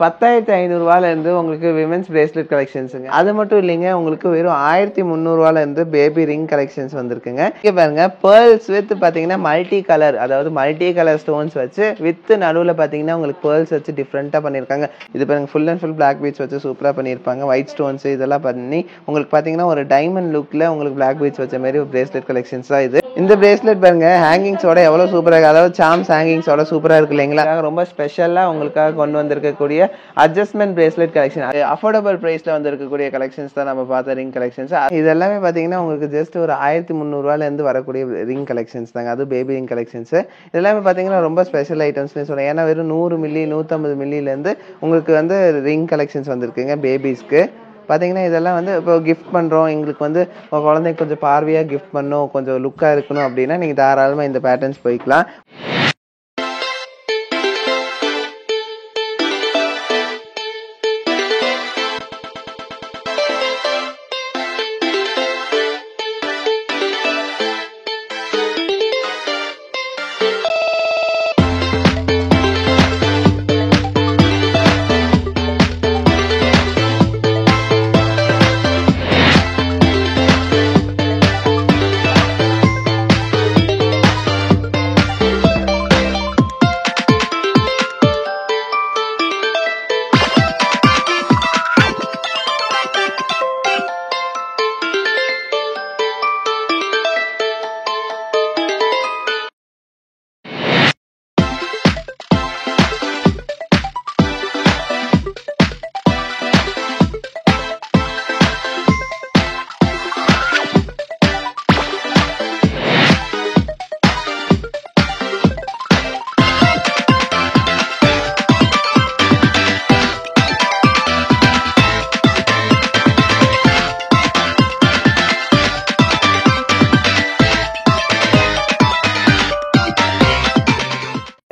10,500 இருந்து உங்களுக்கு women's bracelet கலெக்ஷன்ஸுங்க. அது மட்டும் இல்லைங்க, உங்களுக்கு வெறும் 1,300 இருந்து பேபி ரிங் கலெக்ஷன்ஸ் வந்திருக்குங்க. இங்க பாருங்க, பேர்ல்ஸ் வித் பாத்தீங்கன்னா மல்டி கலர், அதாவது மல்டி கலர் ஸ்டோன்ஸ் வச்சு வித் நடுவுல பாத்தீங்கன்னா உங்களுக்கு பேர்ல்ஸ் வச்சு டிஃப்ரெண்டா பண்ணிருக்காங்க. இது பாருங்க, full and full black beads வச்சு சூப்பரா பண்ணிருப்பாங்க. ஒயிட் ஸ்டோன்ஸ் இதெல்லாம் பண்ணி உங்களுக்கு பாத்தீங்கன்னா ஒரு டைமண்ட் லுக்ல உங்களுக்கு பிளாக் பீட்ஸ் வச்ச மாதிரி ஒரு பிரேஸ்லெட் கலெக்ஷன்ஸ் தான் இது. இந்த பிரேஸ்லெட் பாருங்க, ஹேங்கிங்ஸோட எவ்வளவு சூப்பரா இருக்கு, அதாவது சாம்ஸ் ஹேங்கிங்ஸோட சூப்பரா இருக்கு இல்லைங்களா. ரொம்ப ஸ்பெஷலா உங்களுக்காக கொண்டு வந்திருக்கக்கூடிய அட்ஜஸ்ட்மெண்ட் பிரேஸ்லெட் கலெக்ஷன், அஃபோர்டபுள் பிரைஸ்ல வந்திருக்கக்கூடிய கலெக்ஷன்ஸ் தான் நம்ம பார்த்த ரிங் கலெக்ஷன்ஸ். இது எல்லாமே பாத்தீங்கன்னா உங்களுக்கு ஜஸ்ட் ஒரு 1,300 இருந்து வரக்கூடிய ரிங் கலெக்ஷன்ஸ் தாங்க. அது பேபி ரிங் கலெக்ஷன்ஸ். இதெல்லாமே பாத்தீங்கன்னா ரொம்ப ஸ்பெஷல் ஐட்டம்ஸ்னு சொல்றேன். ஏன்னா வெறும் 100 மில்லி 150 மில்லில இருந்து உங்களுக்கு வந்து ரிங் கலெக்ஷன்ஸ் வந்திருக்குங்க பேபிஸ்க்கு. பார்த்தீங்கன்னா இதெல்லாம் வந்து இப்போ கிஃப்ட் பண்ணுறோம், எங்களுக்கு வந்து குழந்தைக்கு கொஞ்சம் பார்வையாக கிஃப்ட் பண்ணணும், கொஞ்சம் லுக்காக இருக்கணும் அப்படின்னா நீங்கள் தாராளமாக இந்த பேட்டர்ன்ஸ் போய்க்கலாம்.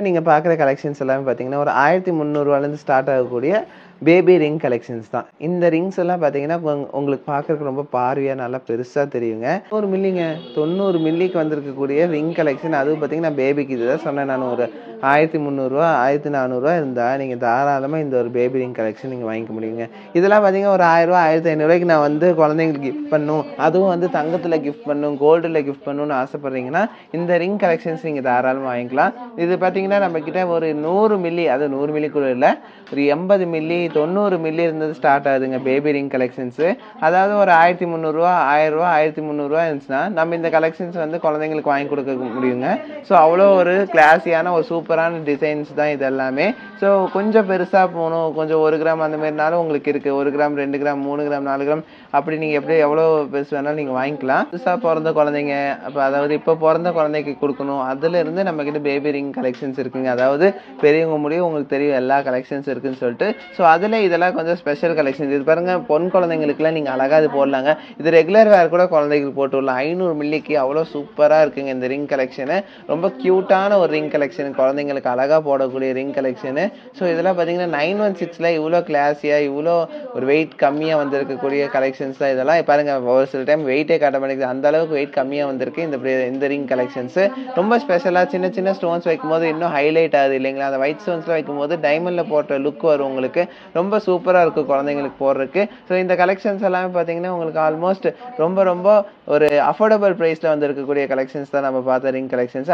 நீங்க பார்க்குற கலெக்ஷன்ஸ் எல்லாமே பார்த்தீங்கன்னா ஒரு 1,300 ஸ்டார்ட் ஆகக்கூடிய பேபி ரிங் கலெக்ஷன்ஸ் தான். இந்த ரிங்ஸ் எல்லாம் பார்த்தீங்கன்னா உங்களுக்கு பார்க்கறதுக்கு ரொம்ப பார்வையாக நல்லா பெருசாக தெரியுங்க. 100 மில்லிங்க, 90 மில்லிக்கு வந்திருக்கக்கூடிய ரிங் கலெக்ஷன். அதுவும் பார்த்தீங்கன்னா பேபிக்கு இதுதான் சொன்னேன் நான். ஒரு 1,300 1,400 இருந்தால் நீங்கள் தாராளமாக இந்த ஒரு பேபி ரிங் கலெக்ஷன் நீங்கள் வாங்கிக்க முடியுங்க. இதெல்லாம் பார்த்தீங்கன்னா ஒரு 1,000 1,500 நான் வந்து குழந்தைங்களுக்கு கிஃப்ட் பண்ணும், அதுவும் வந்து தங்கத்தில் கிஃப்ட் பண்ணும், கோல்டில் கிஃப்ட் பண்ணணும்னு ஆசைப்படுறீங்கன்னா இந்த ரிங் கலெக்ஷன்ஸ் நீங்கள் தாராளமாக வாங்கிக்கலாம். இது பார்த்தீங்கன்னா நம்ம கிட்ட ஒரு 100 மில்லி, அது 100 மில்லிக்குள்ள இல்லை, ஒரு 80 மில்லி 90 மில்லி இருந்தது ஸ்டார்ட் ஆகுதுங்க பேபி ரிங் கலெக்ஷன்ஸ். அதாவது ஒரு 1,300 1000 1,300 இருந்துச்சுன்னா நம்ம இந்த கலெக்ஷன்ஸ் வந்து குழந்தைங்களுக்கு வாங்கி கொடுக்க முடியுங்க. ஸோ அவ்வளோ ஒரு கிளாஸியான ஒரு சூப்பரான டிசைன்ஸ் தான் இது எல்லாமே. ஸோ கொஞ்சம் பெருசாக போகணும், கொஞ்சம் 1 கிராம் அந்த மாதிரினாலும் உங்களுக்கு இருக்குது. 1 கிராம் 2 கிராம் 3 கிராம் 4 கிராம் அப்படி நீங்கள் எப்படி எவ்வளோ பெருசு வேணாலும் நீங்கள் வாங்கிக்கலாம். புதுசாக பிறந்த குழந்தைங்க, அப்போ அதாவது இப்போ பிறந்த குழந்தைக்கு கொடுக்கணும், அதுலேருந்து நம்மக்கிட்ட பேபி ரிங் கலெக்ஷன்ஸ் இருக்குங்க. அதாவது பெரியவங்க முடியும் உங்களுக்கு தெரியும் எல்லா கலெக்ஷன்ஸ் இருக்குன்னு சொல்லிட்டு. ஸோ அதில் இதெல்லாம் கொஞ்சம் ஸ்பெஷல் கலெக்ஷன்ஸ். இது பாருங்க, பொன் குழந்தைங்களுக்குலாம் நீங்கள் அழகாக இது போடலாங்க. இது ரெகுலர் வேர் கூட குழந்தைங்களுக்கு போட்டு விடலாம். 500 மில்லிக்கு அவ்வளோ சூப்பராக இருக்குங்க இந்த ரிங் கலெக்ஷனு. ரொம்ப க்யூட்டான ஒரு ரிங் கலெக்ஷன், குழந்தைங்களுக்கு அழகாக போடக்கூடிய ரிங் கலெக்ஷனு. ஸோ இதெல்லாம் பார்த்தீங்கன்னா 916 இவ்வளோ கிளாஸியாக இவ்வளோ ஒரு வெயிட் கம்மியாக வந்திருக்கக்கூடிய கலெக்ஷன்ஸ் தான் இதெல்லாம். பாருங்க, ஒரு சில டைம் வெயிட்டே காட்ட மாட்டேங்குது, அந்த அளவுக்கு வெயிட் கம்மியாக வந்திருக்கு இந்த ரிங் கலெக்ஷன்ஸ். ரொம்ப ஸ்பெஷலாக சின்ன சின்ன ஸ்டோன்ஸ் வைக்கும்போது இன்னும் ஹைலைட் ஆகுது இல்லைங்களா. அந்த ஒயிட் ஸ்டோன்ஸ்லாம் வைக்கும்போது டைமண்டில் போட்ட லுக் வரும் உங்களுக்கு, ரொம்ப சூப்பராக இருக்கும் குழந்தைங்களுக்கு போடுறதுக்கு. ஸோ இந்த கலெக்ஷன்ஸ் எல்லாமே பார்த்தீங்கன்னா உங்களுக்கு ஆல்மோஸ்ட் ரொம்ப ரொம்ப ஒரு அஃபோர்டபுள் ப்ரைஸில் வந்து இருக்கக்கூடிய கலெக்ஷன்ஸ் தான் நம்ம பார்த்த ரிங் கலெக்ஷன்ஸ்.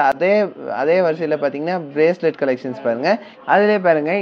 அதே வரிசையில் பார்த்தீங்கன்னா பிரேஸ்லெட் கலெக்ஷன்ஸ் பாருங்கள். அதிலே பாருங்கள்,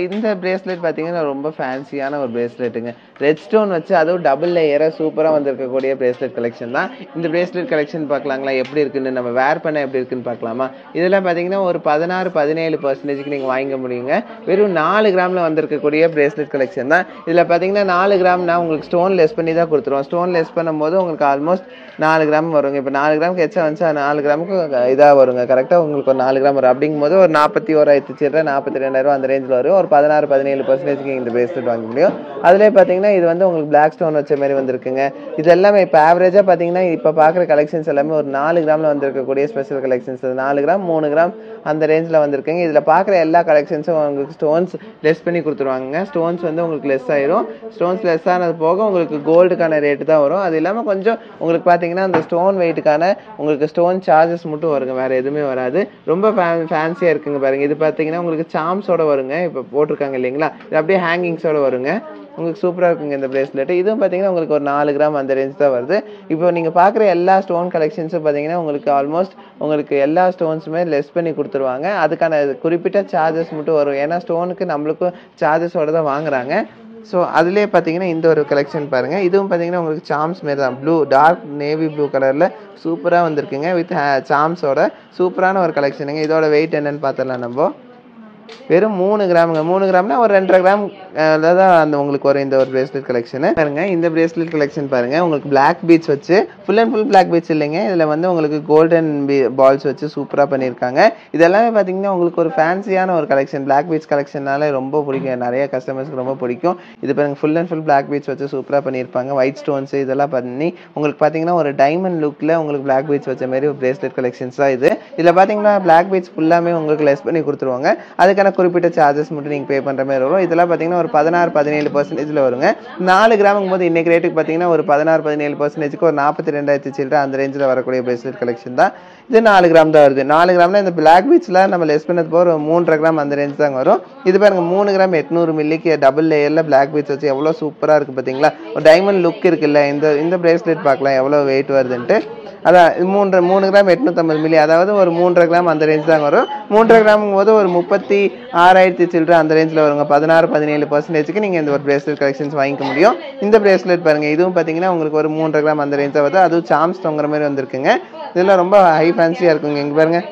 இந்த பிரேஸ்லெட் பார்த்தீங்கன்னா ரொம்ப ஃபேன்சியான ஒரு பிரேஸ்லெட்டுங்க. ரெட் ஸ்டோன் வச்சு அதுவும் டபுள் லேயராக சூப்பராக வந்திருக்கக்கூடிய பிரேஸ்லெட் கலெக்ஷன் தான். இந்த பிரேஸ்லெட் கலெக்ஷன் பார்க்கலாங்களா எப்படி இருக்குன்னு, நம்ம வேர் பண்ண எப்படி இருக்குன்னு பார்க்கலாமா. இதெல்லாம் பார்த்தீங்கன்னா ஒரு 16-17% நீங்கள் வாங்கிக்க முடியுங்க. வெறும் 4 கிராமில் வந்திருக்கக்கூடிய பிரேஸ்லெட் கலெக்ஷன் தான். இதில் பார்த்தீங்கன்னா 4 கிராம்னா உங்களுக்கு ஸ்டோன் லெஸ் பண்ணி தான் கொடுத்துருவோம். ஸ்டோன் லெஸ் பண்ணும்போது உங்களுக்கு ஆல்மோஸ்ட் 4 கிராம் வருங்க. இப்போ 4 கிராமுக்கு எச்சா வந்துச்சு, 4 கிராமுக்கு இதாக வருங்க. கரெக்டாக உங்களுக்கு ஒரு 4 கிராம் வரும். அப்படிங்கும் போது ஒரு 41,000 42,000 அந்த ரேஞ்சில் வரும். ஒரு 16-17% இந்த பிரேஸ்லெட் வாங்க முடியும். அதிலே பார்த்தீங்கன்னா இது வந்து உங்களுக்கு பிளாக் ஸ்டோன் வச்ச மாதிரி வந்திருக்குங்க. இது எல்லாமே இப்போ ஆவரேஜாக பார்த்தீங்கன்னா இப்போ பார்க்குற கலெக்ஷன்ஸ் எல்லாமே ஒரு 4 கிராமில் வந்திருக்கக்கூடிய ஸ்பெஷல் கலெக்ஷன்ஸ். 4 கிராம் 3 கிராம் அந்த ரேஞ்சில் வந்திருக்குங்க. இதில் பார்க்குற எல்லா கலெக்ஷன்ஸும் உங்களுக்கு ஸ்டோன்ஸ் லெஸ் பண்ணி கொடுத்துருவாங்க. ஸ்டோன்ஸ் வந்து உங்களுக்கு லெஸ் ஆயிரும். ஸ்டோன்ஸ் லெஸ் ஆனது போக உங்களுக்கு கோல்டுக்கான ரேட்டு தான் வரும். அது இல்லாமல் கொஞ்சம் உங்களுக்கு உங்களுக்கு பார்த்தீங்கன்னா அந்த ஸ்டோன் வெயிட்டுக்கான உங்களுக்கு ஸ்டோன் சார்ஜஸ் மட்டும் வருங்க, வேறு எதுவுமே வராது. ரொம்ப ஃபேன்சியாக இருக்குங்க பாருங்கள். இது பார்த்தீங்கன்னா உங்களுக்கு சாம்ஸோட வருங்க, இப்போ போட்டிருக்காங்க இல்லைங்களா, இது அப்படியே ஹேங்கிங்ஸோட வருங்க. உங்களுக்கு சூப்பராக இருக்குங்க இந்த பிரேஸ்லெட். இதுவும் பார்த்தீங்கன்னா உங்களுக்கு ஒரு 4 கிராம் அந்த ரேஞ்ச் தான் வருது. இப்போ நீங்கள் பார்க்குற எல்லா ஸ்டோன் கலெக்ஷன்ஸும் பார்த்தீங்கன்னா உங்களுக்கு ஆல்மோஸ்ட் உங்களுக்கு எல்லா ஸ்டோன்ஸுமே லெஸ் பண்ணி கொடுத்துருவாங்க. அதுக்கான குறிப்பிட்ட சார்ஜஸ் மட்டும் வரும். ஏன்னா ஸ்டோனுக்கு நம்மளுக்கும் சார்ஜஸோட தான் வாங்குறாங்க. ஸோ அதுலேயே பார்த்தீங்கன்னா இந்த ஒரு கலெக்ஷன் பாருங்கள். இதுவும் பார்த்தீங்கன்னா உங்களுக்கு சாம்ஸ் மாரி தான், ப்ளூ டார்க் நேவி ப்ளூ கலரில் சூப்பராக வந்திருக்குங்க வித் சாம்ஸோட. சூப்பரான ஒரு கலெக்ஷனுங்க. இதோட வெயிட் என்னன்னு பார்த்துடலாம் நம்ம. வெறும் 3 கிராமுங்க. 3 கிராம்னா ஒரு 2.5 கிராம் தான் அந்த உங்களுக்கு ஒரு இந்த ஒரு பிரேஸ்லெட் கலெக்ஷனு பாருங்க. இந்த பிரேஸ்லெட் கலெக்ஷன் பாருங்க, உங்களுக்கு பிளாக் பீட்ஸ் வச்சு full and full black beads இல்லைங்க, இதில் வந்து உங்களுக்கு கோல்டன் பால்ஸ் வச்சு சூப்பராக பண்ணியிருக்காங்க. இதெல்லாமே பார்த்தீங்கன்னா உங்களுக்கு ஒரு ஃபேன்சியான ஒரு கலெக்ஷன். பிளாக் பீட்ஸ் கலெக்ஷனால ரொம்ப பிடிக்கும், நிறைய கஸ்டமர்ஸ்க்கு ரொம்ப பிடிக்கும். இது பாருங்க full and full black beads வச்சு சூப்பராக பண்ணியிருப்பாங்க. ஒயிட் ஸ்டோன்ஸ் இதெல்லாம் பண்ணி உங்களுக்கு பார்த்தீங்கன்னா ஒரு டைமண்ட் லுக்கில் உங்களுக்கு பிளாக் பீட்ஸ் வச்ச மாதிரி ஒரு பிரேஸ்லெட் கலெக்ஷன்ஸ் தான் இது. இதில் பார்த்தீங்கன்னா பிளாக் பீட்ஸ் ஃபுல்லாமே உங்களுக்கு லெஸ் பண்ணி கொடுத்துருவாங்க. அதுக்கான குறிப்பிட்ட சார்ஜஸ் மட்டும் நீங்கள் பே பண்ணுற மாதிரி வரும். இதெல்லாம் பார்த்தீங்கன்னா ஒரு 16-17% வருங்க. 4 கிராமுங்கும் போது இன்னைக்கு ரேட்டுக்கு பார்த்தீங்கன்னா ஒரு 16-17%க்கு ஒரு 42,000 சில்லற அந்த ரேஞ்சில் வரக்கூடிய பிரேஸ்லெட் கலெக்ஷன் தான் இது. 4 கிராம் தான் வருது. 4 கிராம்னா இந்த பிளாக் பீட்ஸில் நம்ம லெஸ் பண்ணது போகிற 3.5 கிராம் அந்த ரேஞ்ச் தான் வரும். இது பாருங்க 3 கிராம் 800 மில்லிக்கு டபுள் லேயரில் பிளாக் பீட்ஸ் வச்சு எவ்வளோ சூப்பராக இருக்குது பார்த்தீங்களா. ஒரு டைமண்ட் லுக் இருக்குல்ல. இந்த பிரேஸ்லெட் பார்க்கலாம் எவ்வளோ வெயிட் வருதுன்ட்டு. அதான் 3 கிராம் 850 மில்லி, அதாவது ஒரு 3.5 கிராம் அந்த ரேஞ்ச் தான் வரும். 3.5 கிராமுங்கும் போது ஒரு 36,000 சில்லற அந்த ரேஞ்சில் வருங்க. 16-17%க்கு நீங்கள் இந்த ஒரு பிரேஸ்லெட் கலெக்ஷன்ஸ் வாங்கிக்க முடியும். இந்த பிரேஸ்லெட் பாருங்கள், இதுவும் பார்த்தீங்கன்னா உங்களுக்கு ஒரு 3.5 கிராம் அந்த ரேஞ்சாக வருது. அதுவும் சாம்ஸ் தொங்குற மாதிரி வந்திருக்குங்க. இதெல்லாம் ரொம்ப ஹை ஃபேன்சியாக இருக்குங்க. இங்கே பாருங்கள்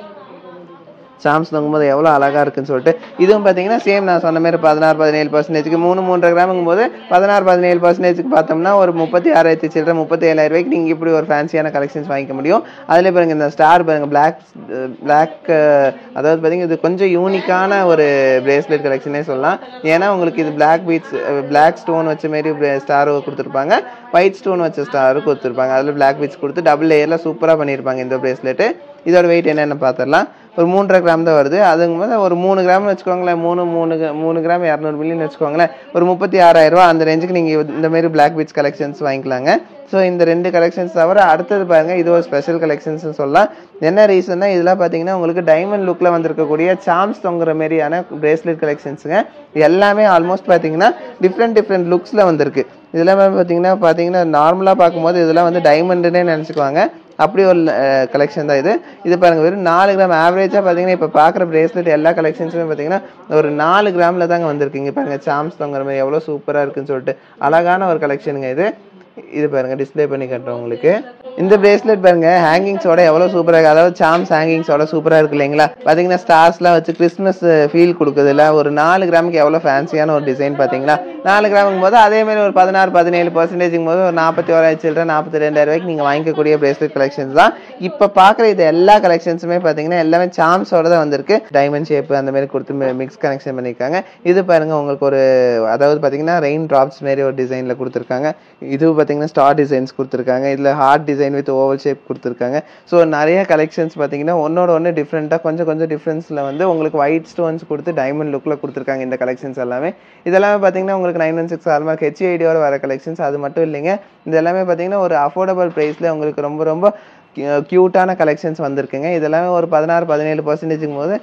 சாம்ஸ் தொங்கும்போது எவ்வளோ அழகாக இருக்குன்னு சொல்லிட்டு. இதுவும் பார்த்தீங்கன்னா சேம் நான் சொன்ன மாதிரி 16-17%க்கு 3.5 கிராமுங்கும் போது 16-17%க்கு பார்த்தோம்னா ஒரு 36,000 சில்லற 37,000 ரூபாய்க்கு நீங்கள் இப்படி ஒரு ஃபேன்சியான கலெக்ஷன்ஸ் வாங்கிக்க முடியும். அதில் பாருங்கள் இந்த ஸ்டார் பாருங்கள் பிளாக் அதாவது பார்த்தீங்கன்னா இது கொஞ்சம் யூனிக்கான ஒரு பிரேஸ்லெட் கலெக்ஷனே சொல்லலாம். ஏன்னா உங்களுக்கு இது பிளாக் பீட்ஸ் பிளாக் ஸ்டோன் வச்ச மாரி ஸ்டார் கொடுத்துருப்பாங்க, ஒயிட் ஸ்டோன் வச்ச ஸ்டார் கொடுத்துருப்பாங்க. அதில் பிளாக் பீட்ஸ் கொடுத்து டபுள் லேயரில் சூப்பராக பண்ணியிருப்பாங்க இந்த பிரேஸ்லெட்டு. இதோட வெயிட் என்னென்னு பார்த்துடலாம். ஒரு 3.5 கிராம் தான் வருது. அதுக்கு மேலே ஒரு 3 கிராம்னு வச்சுக்கோங்களேன். 3 கிராம் 200 மில்லின்னு வச்சுக்கோங்களேன். ஒரு 36,000 ரூபா அந்த ரேஞ்சுக்கு நீங்கள் இந்த மாதிரி பிளாக் பீட்ஸ் கலெக்ஷன்ஸ் வாங்கிக்கலாங்க. ஸோ இந்த 2 கலெக்ஷன்ஸ் தவிர அடுத்தது பாருங்கள், இது ஒரு ஸ்பெஷல் கலெக்ஷன்ஸ்னு சொல்லலாம். என்ன ரீசன்னா இதெல்லாம் பார்த்தீங்கன்னா உங்களுக்கு டைமண்ட் லுக்கில் வந்திருக்கக்கூடிய சாம்ஸ் தொங்குற மாதிரியான பிரேஸ்லெட் கலெக்ஷன்ஸுங்க. எல்லாமே ஆல்மோஸ்ட் பார்த்தீங்கன்னா டிஃப்ரெண்ட் லுக்ஸில் வந்திருக்கு. இதெல்லாம் பார்த்தீங்கன்னா நார்மலாக பார்க்கும்போது இதெல்லாம் வந்து டைமண்டுன்னே நினச்சிக்குவாங்க. அப்படி ஒரு கலெக்ஷன் தான் இது. இது பாருங்கள் வெறும் 4 கிராம் ஆவரேஜாக பார்த்தீங்கன்னா இப்போ பார்க்குற பிரேஸ்லெட் எல்லா கலெக்ஷன்ஸுமே பார்த்தீங்கன்னா ஒரு 4 கிராமில் தாங்க வந்திருக்குங்க. பாருங்கள் சாம்ஸ் தொங்குற மாதிரி எவ்வளோ சூப்பராக இருக்குன்னு சொல்லிட்டு அழகான ஒரு கலெக்ஷனுங்க இது. இது பாருங்கள் டிஸ்பிளே பண்ணி காட்டுறேன் உங்களுக்கு. இந்த பிரேஸ்லெட் பாருங்க ஹேங்கிங்ஸோட எவ்வளோ சூப்பராக இருக்குது. அதாவது சாம்ஸ் ஹேங்கிங்ஸோட சூப்பராக இருக்குது இல்லைங்களா. பார்த்தீங்கன்னா ஸ்டார்ஸ்லாம் வச்சு கிறிஸ்மஸ் ஃபீல் கொடுக்குதுல்ல. ஒரு 4 கிராமுக்கு எவ்வளோ ஃபேன்சியான ஒரு டிசைன் பார்த்தீங்களா. 4 கிராமுங்கும் போது அதேமாதிரி ஒரு 16-17%ங்கும் போது ஒரு 41,000 சில்லற 42,000 ரூபாய்க்கு நீங்கள் வாங்கிக்கக்கூடிய பிரேஸ்லெட் கலெக்ஷன்ஸ் தான் இப்போ பார்க்குற. இது எல்லா கலெக்ஷன்ஸுமே பார்த்தீங்கன்னா எல்லாமே சாம்ஸோட தான் வந்திருக்கு. டைமண்ட் ஷேப் அந்த மாதிரி கொடுத்து மிக்ஸ் கனெக்ஷன் பண்ணியிருக்காங்க. இது பாருங்கள் உங்களுக்கு ஒரு அதாவது பார்த்தீங்கன்னா ரெயின் ட்ராப்ஸ் மாரி ஒரு டிசைனில் கொடுத்துருக்காங்க. இது பார்த்தீங்கன்னா ஸ்டார் டிசைன்ஸ் கொடுத்துருக்காங்க. இதில் heart design with oval shape கொடுத்துருக்காங்க. ஸோ நிறைய கலெக்ஷன்ஸ் பார்த்தீங்கன்னா ஒன்னோட ஒன்று டிஃப்ரெண்ட்டாக கொஞ்சம் டிஃப்ரென்ஸில் வந்து உங்களுக்கு ஒயிட் ஸ்டோன்ஸ் கொடுத்து டைமண்ட் லுக்கில் கொடுத்துருக்காங்க இந்த கலெக்ஷன்ஸ் எல்லாமே. இதெல்லாமே பார்த்தீங்கன்னா உங்களுக்கு 916 ஹால்மார்க் HIDயோட வர கலெக்ஷன்ஸ். அது மட்டும் இல்லைங்க, இது எல்லாமே பார்த்தீங்கன்னா ஒரு அஃபோர்டபுள் ப்ரைஸில் உங்களுக்கு ரொம்ப க்யூட்டான கலெக்ஷன்ஸ் வந்திருக்குங்க. இதெல்லாமே ஒரு 16-17%ங்கும் போது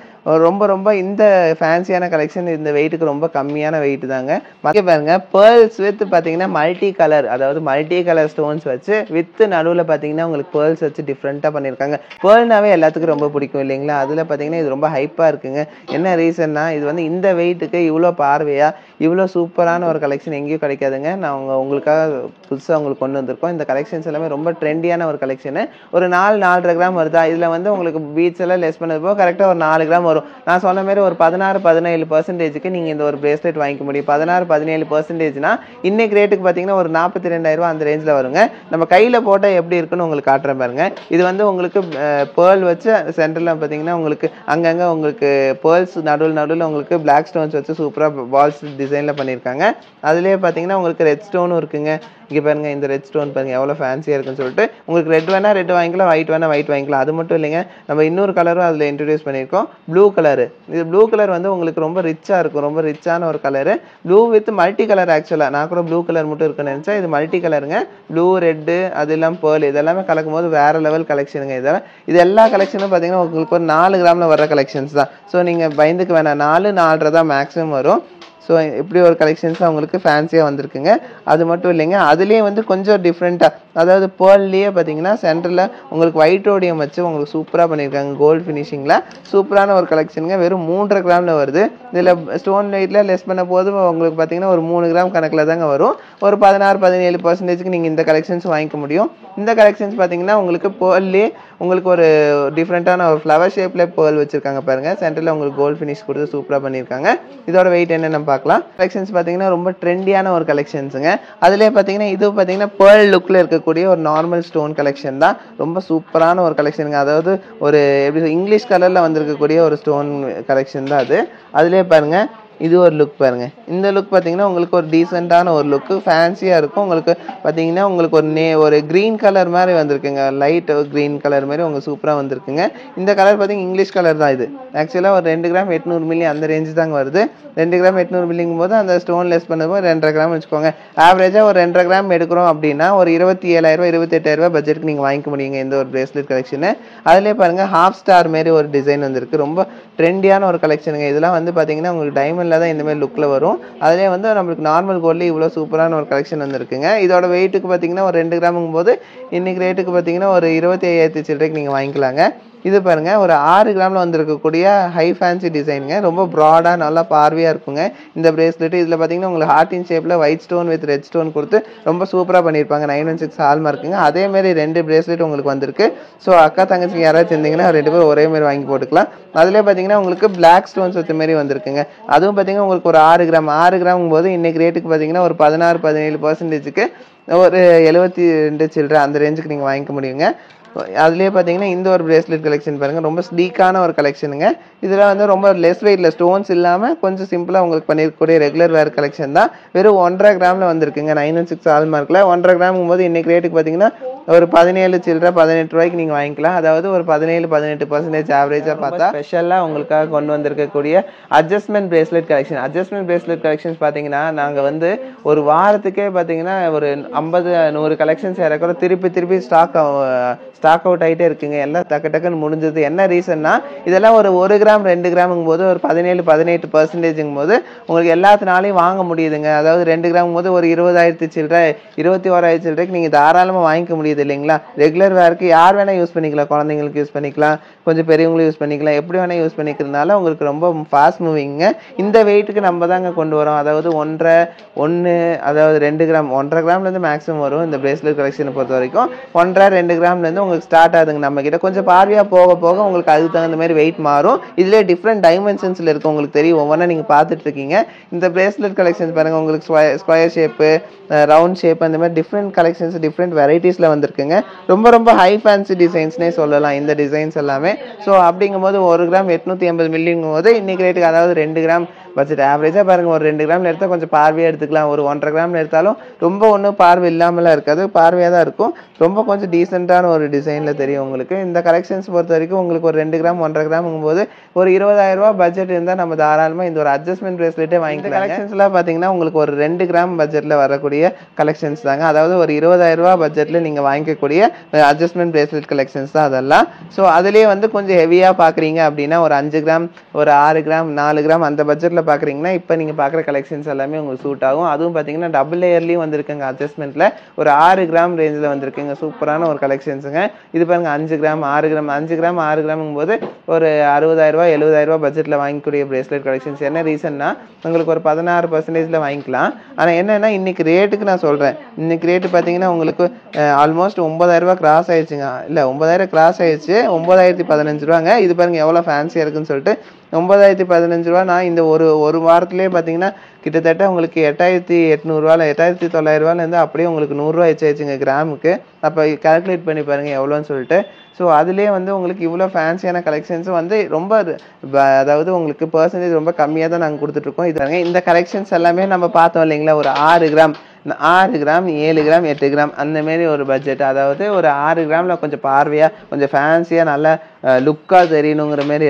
ரொம்ப இந்த ஃபேன்சியான கலெக்ஷன் இந்த வெயிட்டுக்கு ரொம்ப கம்மியான வெயிட் தாங்க. மற்ற பாருங்க பேர்ல்ஸ் வித் பார்த்தீங்கன்னா மல்டி கலர், அதாவது மல்டி கலர் ஸ்டோன்ஸ் வச்சு வித் நடுவில் பார்த்தீங்கன்னா உங்களுக்கு பேர்ல்ஸ் வச்சு டிஃப்ரெண்ட்டாக பண்ணியிருக்காங்க. பேர்ல்னாவே எல்லாத்துக்கும் ரொம்ப பிடிக்கும் இல்லைங்களா. அதில் பார்த்தீங்கன்னா இது ரொம்ப ஹைப்பாக இருக்குங்க. என்ன ரீசன்னா இது வந்து இந்த வெயிட்டுக்கு இவ்வளோ பார்வையாக இவ்வளோ சூப்பரான ஒரு கலெக்ஷன் எங்கேயும் கிடைக்காதுங்க. நான் உங்களுக்காக புதுசாக உங்களுக்கு கொண்டு வந்திருக்கோம். இந்த கலெக்ஷன்ஸ் எல்லாமே ரொம்ப ட்ரெண்டியான ஒரு கலெக்ஷனு. ஒரு 4-4.5 கிராம் வருதா. இதில் வந்து உங்களுக்கு பீட்ஸ் எல்லாம் லெஸ் பண்ணது போக கரெக்டாக ஒரு 4 கிராம் வரும். நான் சொன்ன மாதிரி ஒரு 16-17%க்கு நீங்கள் இந்த ஒரு பிரேஸ்லெட் வாங்கிக்க முடியும். 16-17%னா இன்னைக்கு ரேட்டுக்கு பார்த்தீங்கன்னா ஒரு 42,000 ரூபா அந்த ரேஞ்சில் வருங்க. நம்ம கையில் போட்டால் எப்படி இருக்குன்னு உங்களுக்கு காட்டுறேன் பாருங்க. இது வந்து உங்களுக்கு பேர்ல் வச்சு சென்டரில் பார்த்தீங்கன்னா உங்களுக்கு அங்கங்கே உங்களுக்கு பேர்ல்ஸ் நடுவில் உங்களுக்கு பிளாக் ஸ்டோன்ஸ் வச்சு சூப்பராக பால்ஸ் டிசைனில் பண்ணியிருக்காங்க. அதுலேயே பார்த்தீங்கன்னா உங்களுக்கு ரெட் ஸ்டோனும் இருக்குங்க. இங்கே பாருங்க இந்த ரெட் ஸ்டோன் பாருங்க எவ்வளோ ஃபேன்சியாக இருக்குன்னு சொல்லிட்டு. உங்களுக்கு ரெட் வேணால் ரெட் வாங்கிக்கலாம், ஒயிட் வேணால் ஒயிட் வாங்கிக்கலாம். அது மட்டும் இல்லைங்க, நம்ம இன்னொரு கலரும் அதில் இன்ட்ரடியூஸ் பண்ணியிருக்கோம். Blue blue colour. இது ப்ளூ கலர் வந்து உங்களுக்கு ரொம்ப ரிச்சா இருக்கும். ரொம்ப ரிச்சான ஒரு colour. Blue with multi colour ஆக்சுவலா. நான் கூட ப்ளூ கலர் மட்டும் இருக்குன்னு நினைச்சேன். இது மல்டி கலருங்க. ப்ளூ, ரெட்டு, அது இல்லாம பேர்ல் இதெல்லாமே கலக்கும்போது வேற லெவல் கலெக்ஷனுங்க இதெல்லாம். இது எல்லா கலெக்ஷனும் பார்த்தீங்கன்னா உங்களுக்கு ஒரு 4 கிராம்ல வர கலெக்ஷன்ஸ் தான். ஸோ நீங்க பயந்துக்க வேணாம். 4, 4.5 தான் மேக்ஸிமம் வரும். ஸோ இப்படி ஒரு கலெக்ஷன்ஸ் உங்களுக்கு ஃபேன்சியாக வந்திருக்குங்க. அது மட்டும் இல்லைங்க, அதுலேயே வந்து கொஞ்சம் டிஃப்ரெண்ட்டாக, அதாவது பேர்ல்லையே பார்த்தீங்கன்னா சென்டரில் உங்களுக்கு ஒயிட் ரோடியம் வச்சு உங்களுக்கு சூப்பராக பண்ணியிருக்காங்க. கோல்டு ஃபினிஷிங்கில் சூப்பரான ஒரு கலெக்ஷனுங்க. வெறும் 3.5 கிராமில் வருது. இதில் ஸ்டோன் வெயிட்டில் லெஸ் பண்ண போது உங்களுக்கு பார்த்தீங்கன்னா ஒரு 3 கிராம் கணக்கில் தாங்க வரும். ஒரு 16-17% நீங்கள் இந்த கலெக்ஷன்ஸ் வாங்கிக்க முடியும். இந்த கலெக்ஷன்ஸ் பார்த்தீங்கன்னா உங்களுக்கு பேர்ல்லே உங்களுக்கு ஒரு டிஃப்ரெண்ட்டான ஒரு ஃப்ளவர் ஷேப்பில் பேர்ல் வச்சுருக்காங்க பாருங்கள். சென்டரில் உங்களுக்கு கோல்டு ஃபினிஷ் கொடுத்து சூப்பராக பண்ணியிருக்காங்க. இதோட வெயிட் என்னென்னு பார்க்கலாம். கலெக்ஷன்ஸ் பார்த்தீங்கன்னா ரொம்ப ட்ரெண்டியான ஒரு கலெக்ஷன்ஸுங்க. அதுலேயே பார்த்தீங்கன்னா இது பார்த்தீங்கன்னா பேர்ல் லுக்கில் இருக்கக்கூடிய ஒரு நார்மல் ஸ்டோன் கலெக்ஷன் தான். ரொம்ப சூப்பரான ஒரு கலெக்ஷனுங்க. அதாவது ஒரு எப்படி இங்கிலீஷ் கலரில் வந்திருக்கக்கூடிய ஒரு ஸ்டோன் கலெக்ஷன் தான் அது. அதுலேயே பாருங்கள், இது ஒரு லுக் பாருங்க. இந்த லுக் பார்த்தீங்கன்னா உங்களுக்கு ஒரு டீசெண்டான ஒரு லுக்கு, ஃபேன்சியாக இருக்கும். உங்களுக்கு பார்த்தீங்கன்னா உங்களுக்கு ஒரு க்ரீன் கலர் மாதிரி வந்திருக்குங்க. லைட் க்ரீன் கலர் மாதிரி உங்களுக்கு சூப்பராக வந்திருக்குங்க. இந்த கலர் பார்த்தீங்கன்னா இங்கிலீஷ் கலர் தான். இது ஆக்சுவலாக ஒரு 2 கிராம் 800 மில்லி அந்த ரேஞ்சு தாங்க வருது. 2 கிராம் 800 மில்லிங்கும் போது அந்த ஸ்டோன் லெஸ் பண்ணும்போது 2.5 கிராம் வச்சுக்கோங்க. ஆவரேஜாக ஒரு 2.5 கிராம் எடுக்கிறோம் அப்படின்னா ஒரு 27,000 28,000 பட்ஜெட்டுக்கு நீங்கள் வாங்கிக்க முடியுங்க இந்த ஒரு பிரேஸ்லெட் கலெக்ஷனு. அதிலே பாருங்கள் ஹாஃப் ஸ்டார் மாரி ஒரு டிசைன் வந்திருக்கு. ரொம்ப ட்ரெண்டியான ஒரு கலெக்ஷனுங்க. இதெல்லாம் வந்து பார்த்தீங்கன்னா உங்களுக்கு டைமண்ட் தான் இந்த மாதிரி லுக்கில் வரும். அதிலே வந்து நம்மளுக்கு நார்மல் கோல்ட்லேயே இவ்வளோ சூப்பரான ஒரு கலெக்ஷன் வந்துருக்குங்க. இதோட வெயிட்டுக்கு பார்த்தீங்கன்னா ஒரு 2 கிராமுங்கும் போது இன்னைக்கு ரேட்டுக்கு பார்த்தீங்கன்னா ஒரு 25,000 சில்லறைக்கு நீங்கள் வாங்கிக்கலாங்க. இது பாருங்க ஒரு 6 கிராமில் வந்திருக்கக்கூடிய ஹை ஃபேன்சி டிசைனுங்க. ரொம்ப ப்ராடாக நல்லா பார்வையாக இருக்குங்க இந்த பிரேஸ்லெட். இதில் பார்த்தீங்கன்னா உங்களுக்கு ஹார்டின் ஷேப்பில் white stone with red stone கொடுத்து ரொம்ப சூப்பராக பண்ணியிருப்பாங்க. 916 ஹால்மார்க்குங்க. அதேமாரி 2 பிரேஸ்லெட் உங்களுக்கு வந்திருக்கு. ஸோ அக்கா தங்கச்சிங்க யாராவது இருந்தீங்கன்னா 2 பேரும் ஒரே மாதிரி வாங்கி போட்டுக்கலாம். அதிலே பார்த்தீங்கன்னா உங்களுக்கு பிளாக் ஸ்டோன்ஸ் வச்ச மாதிரி வந்திருக்குங்க. அதுவும் பார்த்தீங்கன்னா உங்களுக்கு ஒரு 6 கிராம் போது இன்னைக்கு ரேட்டுக்கு பார்த்தீங்கன்னா ஒரு 16-17%க்கு ஒரு 72 சில்லறை அந்த ரேஞ்சுக்கு நீங்கள் வாங்கிக்க முடியுங்க. அதுலேயே பார்த்தீங்கன்னா இந்த ஒரு பிரேஸ்லெட் கலெக்ஷன் பாருங்கள். ரொம்ப ஸ்லீக்கான ஒரு கலெக்ஷனுங்க. இதில் வந்து ரொம்ப லெஸ் வெயிட்டில் ஸ்டோன்ஸ் இல்லாமல் கொஞ்சம் சிம்பிளாக உங்களுக்கு பண்ணியிருக்கக்கூடிய ரெகுலர் வேர் கலெக்ஷன் தான். வெறும் 1.5 கிராமில் வந்திருக்குங்க. 916 ஹால்மார்க்கில் 1.5 கிராமும் போது இன்றைக்கி ரேட்டுக்கு பார்த்தீங்கன்னா ஒரு 17 சில்லறை 18 ரூபாய்க்கு நீங்கள் வாங்கிக்கலாம். அதாவது ஒரு 17-18% ஆவரேஜாக பார்த்தா ஸ்பெஷலாக உங்களுக்காக கொண்டு வந்திருக்கக்கூடிய adjustment bracelet collection. Adjustment bracelet collections பார்த்தீங்கன்னா நாங்கள் வந்து ஒரு வாரத்துக்கே பார்த்தீங்கன்னா ஒரு 50-100 கலெக்ஷன்ஸ் இறக்குறோம். திருப்பி ஸ்டாக் அவுட் ஆகிட்டே இருக்குங்க. எல்லாம் டக்குன்னு முடிஞ்சது. என்ன ரீசன்னா இதெல்லாம் ஒரு 1 கிராம் 2 கிராமுங்கும் போது ஒரு 17-18%ங்கும் போது உங்களுக்கு எல்லாத்தினாலையும் வாங்க முடியுதுங்க. அதாவது 2 கிராமும் போது ஒரு 20,000 சில்லறை 21,000 சில்லறைக்கு நீங்கள் தாராளமாக வாங்கிக்க முடியுது இல்லைங்களா. ரெகுலர் வேருக்கு யார் வேணால் யூஸ் பண்ணிக்கலாம். குழந்தைங்களுக்கு யூஸ் பண்ணிக்கலாம், கொஞ்சம் பெரியவங்களும் யூஸ் பண்ணிக்கலாம், எப்படி வேணால் யூஸ் பண்ணிக்கிறதுனால உங்களுக்கு ரொம்ப ஃபாஸ்ட் மூவிங்க. இந்த வெயிட்டுக்கு நம்ம தாங்க கொண்டு வரோம். அதாவது 1.5 அதாவது 2 கிராம் 1.5 கிராம்லேருந்து மேக்ஸிமம் வரும் இந்த பிரேஸ்லெட் கலெக்ஷனை பொறுத்த வரைக்கும். 1.5-2 கிராம்லேருந்து உங்களுக்கு ஸ்டார்ட் ஆகுதுங்க. நம்ம கிட்ட கொஞ்சம் பார்வையாக போக உங்களுக்கு அதுக்கு தகுந்த மாதிரி வெயிட் மாறும். இதுலேயே டிஃப்ரெண்ட் டைமென்ஷன்ஸில் இருக்கும். உங்களுக்கு தெரியும். ஒவ்வொன்றா நீங்கள் பார்த்துட்டு இருக்கீங்க. இந்த பிரேஸ்லெட் கலெக்ஷன்ஸ் பாருங்கள். உங்களுக்கு ஸ்கொயர் ஷேப்பு, ரவுண்ட் ஷேப், அந்த மாதிரி டிஃப்ரெண்ட் கலெக்ஷன்ஸ் டிஃப்ரெண்ட் வெரைட்டிஸில் வந்திருக்குங்க. ரொம்ப ஹை ஃபேன்சி டிசைன்ஸ்னே சொல்லலாம் இந்த டிசைன்ஸ் எல்லாமே. ஸோ அப்படிங்கும்போது 1 கிராம் 880 மில்லிங்கும் போது இன்னைக்கு ரேட்டுக்கு அதாவது 2 கிராம் பட்ஜெட் ஆவரேஜாக பாருங்கள். ஒரு 2 கிராமில் எடுத்தால் கொஞ்சம் பார்வையாக எடுத்துக்கலாம். ஒரு 1.5 கிராமில் எடுத்தாலும் ரொம்ப ஒன்றும் பார்வை இல்லாமலாம் இருக்காது, பார்வையாக தான் இருக்கும். ரொம்ப கொஞ்சம் டீசெண்டான ஒரு டிசைனில் தெரியும் உங்களுக்கு. இந்த கலெக்ஷன்ஸ் பொறுத்த வரைக்கும் உங்களுக்கு ஒரு 2 கிராம் 1.5 கிராமுங்கும் போது ஒரு 20,000 ரூபா பட்ஜெட் இருந்தால் நம்ம தாராளமாக இந்த ஒரு அட்ஜஸ்ட்மெண்ட் பிரேஸ்லெட்டே வாங்கிக்கலாம். கலெக்ஷன்ஸ்லாம் பார்த்தீங்கன்னா உங்களுக்கு ஒரு 2 கிராம் பட்ஜெட்டில் வரக்கூடிய கலெக்ஷன்ஸ் தாங்க. அதாவது ஒரு 20,000 ரூபா பட்ஜெட்டில் நீங்கள் வாங்கிக்கக்கூடிய அட்ஜஸ்ட்மெண்ட் பிரேஸ்லெட் கலெக்ஷன்ஸ் தான் அதெல்லாம். ஸோ அதுலேயே வந்து கொஞ்சம் ஹெவியாக பார்க்குறீங்க அப்படின்னா ஒரு 5 கிராம் ஒரு 6 கிராம் 4 கிராம் அந்த பட்ஜெட்டில் பார்க்குறீங்கன்னா இப்போ நீங்கள் பார்க்குற கலெக்ஷன்ஸ் எல்லாமே உங்களுக்கு சூட் ஆகும். அதுவும் பார்த்தீங்கன்னா டபுள் லேயர்லேயும் வந்திருக்குங்க. அட்ஜஸ்ட்மெண்ட்டில் ஒரு 6 கிராம் ரேஞ்சில் வந்திருக்குங்க. சூப்பரான ஒரு கலெக்ஷன்ஸுங்க. இது பாருங்க 5 கிராம் 6 கிராம் 5 கிராம் 6 கிராமுங்கும் போது ஒரு 60,000 ரூபா 70,000 ரூபா பட்ஜெட்டில் வாங்கிக்கூடிய பிரேஸ்லெட் கலெக்ஷன்ஸ். என்ன ரீசன்னா உங்களுக்கு ஒரு 16% வாங்கிக்கலாம். ஆனால் என்னன்னா இன்னைக்கு ரேட்டுக்கு நான் சொல்கிறேன். இன்னைக்கு ரேட்டு பார்த்தீங்கன்னா உங்களுக்கு ஆல்மோஸ்ட் 9,000 ரூபா கிராஸ் ஆயிடுச்சுங்க. இல்லை 9,000 கிராஸ் ஆயிடுச்சு. 9,015 ரூபாங்க. இது பாருங்க எவ்வளோ ஃபேன்சியாக இருக்குன்னு சொல்லிட்டு 9,015 ரூபா. நான் இந்த ஒரு வாரத்திலே பார்த்தீங்கன்னா கிட்டத்தட்ட உங்களுக்கு 8,800 8,900 அப்படியே உங்களுக்கு 100 ரூபா ஆயிடுச்சுங்க கிராமுக்கு. அப்போ கால்குலேட் பண்ணி பாருங்கள் எவ்வளோன்னு சொல்லிட்டு. ஸோ அதுலேயே வந்து உங்களுக்கு இவ்வளோ ஃபேன்சியான கலெக்ஷன்ஸும் வந்து ரொம்ப அதாவது உங்களுக்கு பர்சன்டேஜ் ரொம்ப கம்மியாக தான் நாங்கள் கொடுத்துட்ருக்கோம். இது இந்த கலெக்ஷன்ஸ் எல்லாமே நம்ம பார்த்தோம் இல்லைங்களா. ஒரு 6 கிராம் 7 கிராம் 8 கிராம் அந்தமாரி ஒரு பட்ஜெட். அதாவது ஒரு 6 கிராமில் கொஞ்சம் பார்வையாக கொஞ்சம் ஃபேன்சியாக நல்லா லுக்காக தெரியணுங்கிற மாதிரி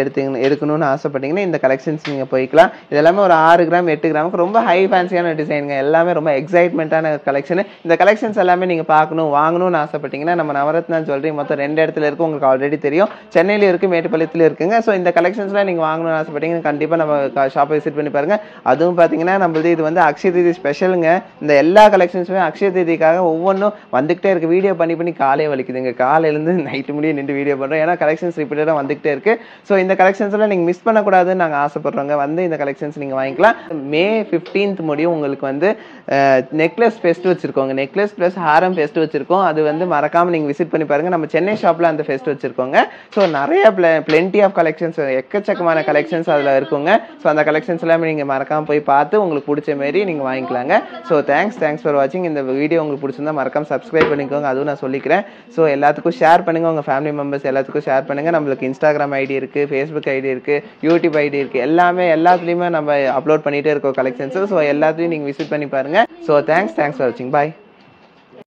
எடுக்கணும்னு ஆசைப்பட்டீங்கன்னா இந்த கலெக்ஷன்ஸ் நீங்கள் போய்க்கலாம். இது எல்லாமே ஒரு 6 கிராம் 8 கிராமுக்கு ரொம்ப ஹை ஃபேன்சியான டிசைனுங்க. எல்லாமே ரொம்ப எக்ஸைட்மெண்ட்டான கலெக்ஷன். இந்த கலெக்ஷன்ஸ் எல்லாமே நீங்கள் பார்க்கணும் வாங்கணும்னு ஆசைப்பட்டீங்கன்னா நம்ம நவரத்னா ஜுவல்லரி மொத்தம் 2 இடத்துல இருக்குது. உங்களுக்கு ஆல்ரெடி தெரியும். சென்னையில இருக்குது, மேட்டுப்பாளையத்தில் இருக்குங்க. ஸோ இந்த கலெக்ஷன்ஸ்லாம் நீங்கள் வாங்கணும்னு ஆசைப்பட்டீங்கன்னா கண்டிப்பாக நம்ம ஷாப்பை விசிட் பண்ணி பாருங்க. அதுவும் பார்த்தீங்கன்னா நம்மளது இது வந்து அக்ஷய தீதி ஸ்பெஷலுங்க. இந்த எல்லா கலெக்ஷன்ஸுமே அக்ஷய தீதிக்காக ஒவ்வொன்றும் வந்துகிட்டே இருக்கு. வீடியோ பண்ணி காலையே வலிக்குதுங்க. காலையிலேருந்து நைட்டு முடிய நின்று வீடியோ பண்ணுறோம். ஏன்னா கலெக்ஷன்ஸ் ரிப்பீட்டடாக வந்துகிட்டே இருக்கு. ஸோ இந்த கலெக்ஷன்ஸ்லாம் நீங்கள் மிஸ் பண்ணக்கூடாதுன்னு நாங்கள் ஆசைப்படுறோங்க. வந்து இந்த கலெக்ஷன்ஸ் நீங்கள் வாங்கிக்கலாம். மே 15th முடியும் உங்களுக்கு வந்து நெக்லஸ் ஃபெஸ்ட் வச்சிருக்கோங்க. நெக்லஸ் ப்ளஸ் ஹாரம் ஃபெஸ்ட் வச்சிருக்கோம். அது வந்து மறக்காம நீங்கள் விசிட் பண்ணி பாருங்க. நம்ம சென்னை ஷாப்பில் அந்த ஃபெஸ்ட் வச்சிருக்கோங்க. ஸோ நிறைய பிளென்டி ஆஃப் கலெக்ஷன்ஸ், எக்கச்சக்கமான கலெக்ஷன்ஸ் அதில் இருக்குங்க. ஸோ அந்த கலெக்ஷன்ஸ் எல்லாமே நீங்கள் மறக்காம போய் பார்த்து உங்களுக்கு பிடிச்ச மாரி நீங்கள் வாங்கிக்கலாங்க. ஸோ தேங்க்ஸ் ஃபார் வாட்சிங். இந்த வீடியோ உங்களுக்கு பிடிச்சிருந்தா மறக்காம சப்ஸ்கிரைப் பண்ணிக்கோங்க. அதுவும் நான் சொல்லிக்கிறேன். ஸோ எல்லாத்துக்கும் ஷேர் பண்ணுங்க. உங்கள் ஃபேமிலி மெம்பர்ஸ் எல்லாத்துக்கும் ஷேர் பண்ணுங்க. நம்மளுக்கு இன்ஸ்டாகிராம் ஐடி இருக்குது, ஃபேஸ்புக் ஐடி இருக்குது, யூடியூப் ஐடி இருக்குது. எல்லாத்துலேயுமே நம்ம அப்லோட் பண்ணிகிட்டே இருக்கோம் கலெக்ஷன்ஸ். ஸோ எல்லாத்தையும் நீங்கள் விசிட் பண்ணி பாருங்க. ஸோ தேங்க்ஸ் ஃபார் வாட்சிங். பாய்.